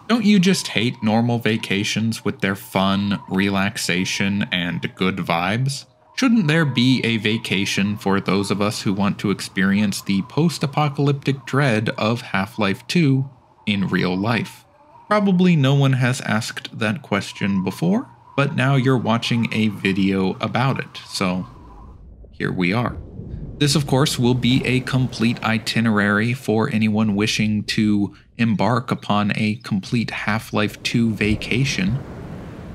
Don't you just hate normal vacations with their fun, relaxation, and good vibes? Shouldn't there be a vacation for those of us who want to experience the post-apocalyptic dread of Half-Life 2 in real life? Probably no one has asked that question before, but now you're watching a video about it, so here we are. This, of course, will be a complete itinerary for anyone wishing to embark upon a complete Half-Life 2 vacation.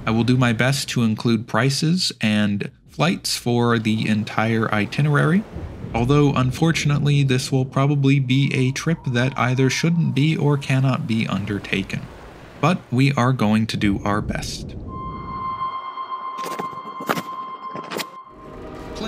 I will do my best to include prices and flights for the entire itinerary, although unfortunately this will probably be a trip that either shouldn't be or cannot be undertaken. But we are going to do our best.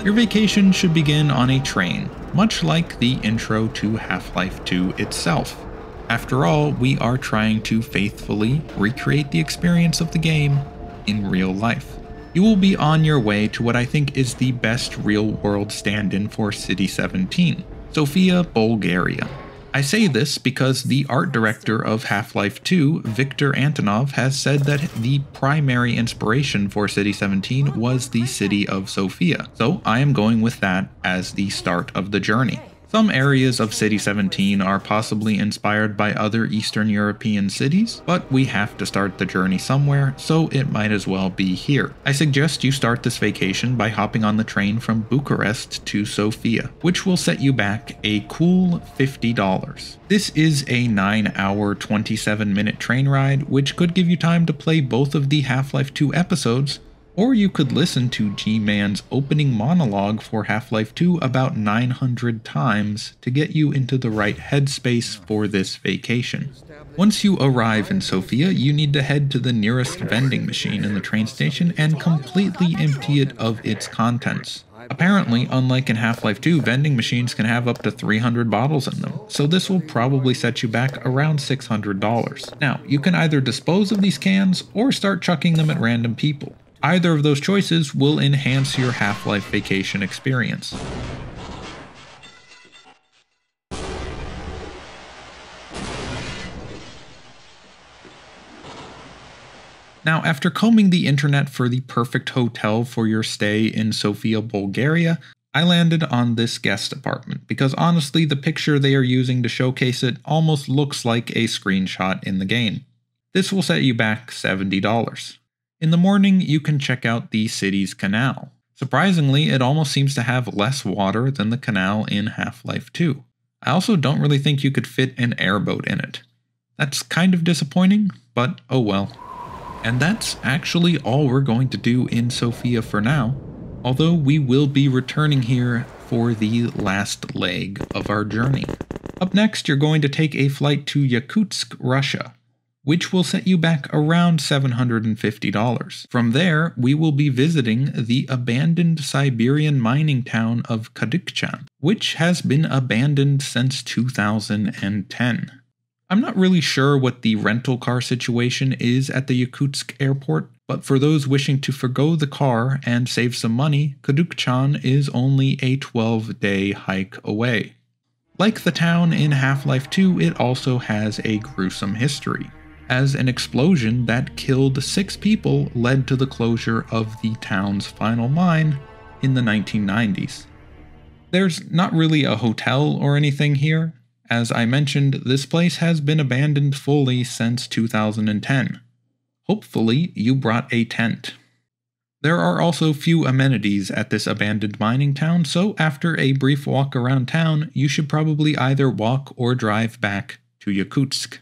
Your vacation should begin on a train, much like the intro to Half-Life 2 itself. After all, we are trying to faithfully recreate the experience of the game in real life. You will be on your way to what I think is the best real-world stand-in for City 17, Sofia, Bulgaria. I say this because the art director of Half-Life 2, Viktor Antonov, has said that the primary inspiration for City 17 was the city of Sofia, so I am going with that as the start of the journey. Some areas of City 17 are possibly inspired by other Eastern European cities, but we have to start the journey somewhere, so it might as well be here. I suggest you start this vacation by hopping on the train from Bucharest to Sofia, which will set you back a cool $50. This is a 9-hour, 27-minute train ride, which could give you time to play both of the Half-Life 2 episodes, or you could listen to G-Man's opening monologue for Half-Life 2 about 900 times to get you into the right headspace for this vacation. Once you arrive in Sofia, you need to head to the nearest vending machine in the train station and completely empty it of its contents. Apparently, unlike in Half-Life 2, vending machines can have up to 300 bottles in them, so this will probably set you back around $600. Now, you can either dispose of these cans or start chucking them at random people. Either of those choices will enhance your Half-Life vacation experience. Now, after combing the internet for the perfect hotel for your stay in Sofia, Bulgaria, I landed on this guest apartment because honestly the picture they are using to showcase it almost looks like a screenshot in the game. This will set you back $70. In the morning, you can check out the city's canal. Surprisingly, it almost seems to have less water than the canal in Half-Life 2. I also don't really think you could fit an airboat in it. That's kind of disappointing, but oh well. And that's actually all we're going to do in Sofia for now, although we will be returning here for the last leg of our journey. Up next, you're going to take a flight to Yakutsk, Russia, which will set you back around $750. From there, we will be visiting the abandoned Siberian mining town of Kadukchan, which has been abandoned since 2010. I'm not really sure what the rental car situation is at the Yakutsk airport, but for those wishing to forgo the car and save some money, Kadukchan is only a 12-day hike away. Like the town in Half-Life 2, it also has a gruesome history, as an explosion that killed 6 people led to the closure of the town's final mine in the 1990s. There's not really a hotel or anything here. As I mentioned, this place has been abandoned fully since 2010. Hopefully, you brought a tent. There are also few amenities at this abandoned mining town, so after a brief walk around town, you should probably either walk or drive back to Yakutsk.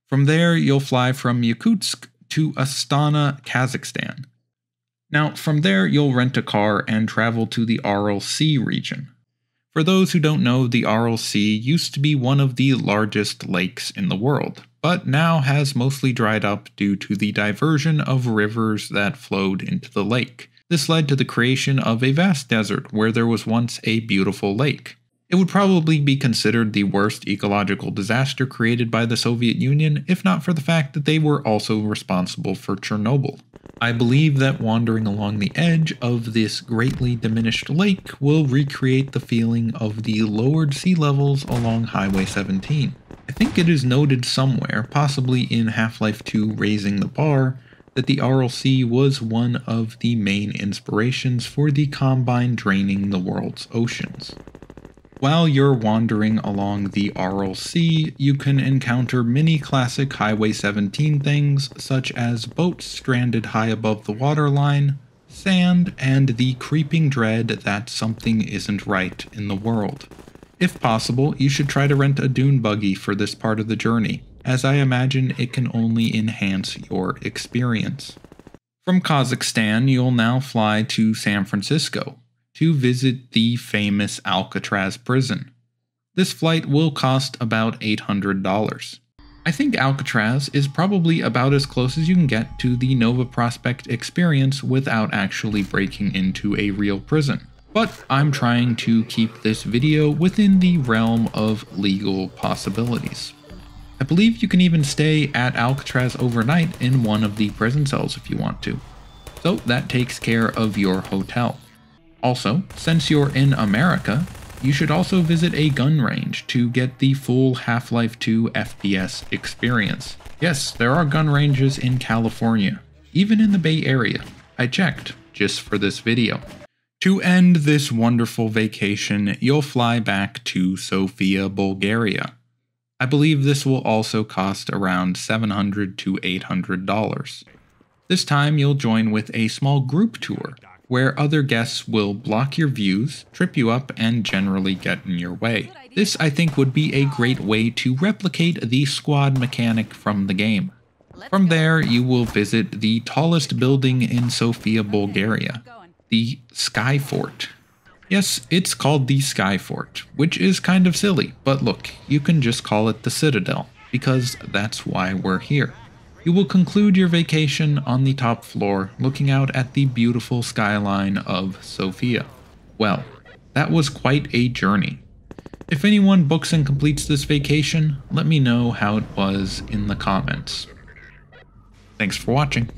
From there, you'll fly from Yakutsk to Astana, Kazakhstan. Now, from there, you'll rent a car and travel to the Aral Sea region. For those who don't know, the Aral Sea used to be one of the largest lakes in the world, but now has mostly dried up due to the diversion of rivers that flowed into the lake. This led to the creation of a vast desert where there was once a beautiful lake. It would probably be considered the worst ecological disaster created by the Soviet Union, if not for the fact that they were also responsible for Chernobyl. I believe that wandering along the edge of this greatly diminished lake will recreate the feeling of the lowered sea levels along Highway 17. I think it is noted somewhere, possibly in Half-Life 2 Raising the Bar, that the Aral Sea was one of the main inspirations for the Combine draining the world's oceans. While you're wandering along the Aral Sea, you can encounter many classic Highway 17 things, such as boats stranded high above the waterline, sand, and the creeping dread that something isn't right in the world. If possible, you should try to rent a dune buggy for this part of the journey, as I imagine it can only enhance your experience. From Kazakhstan, you'll now fly to San Francisco to visit the famous Alcatraz prison. This flight will cost about $800. I think Alcatraz is probably about as close as you can get to the Nova Prospekt experience without actually breaking into a real prison. But I'm trying to keep this video within the realm of legal possibilities. I believe you can even stay at Alcatraz overnight in one of the prison cells if you want to. So that takes care of your hotel. Also, since you're in America, you should also visit a gun range to get the full Half-Life 2 FPS experience. Yes, there are gun ranges in California, even in the Bay Area. I checked, just for this video. To end this wonderful vacation, you'll fly back to Sofia, Bulgaria. I believe this will also cost around $700 to $800. This time you'll join with a small group tour, where other guests will block your views, trip you up, and generally get in your way. This, I think, would be a great way to replicate the squad mechanic from the game. From there, you will visit the tallest building in Sofia, Bulgaria, the Sky Fort. Yes, it's called the Sky Fort, which is kind of silly, but look, you can just call it the Citadel, because that's why we're here. You will conclude your vacation on the top floor, looking out at the beautiful skyline of Sofia. Well, that was quite a journey. If anyone books and completes this vacation, let me know how it was in the comments. Thanks for watching.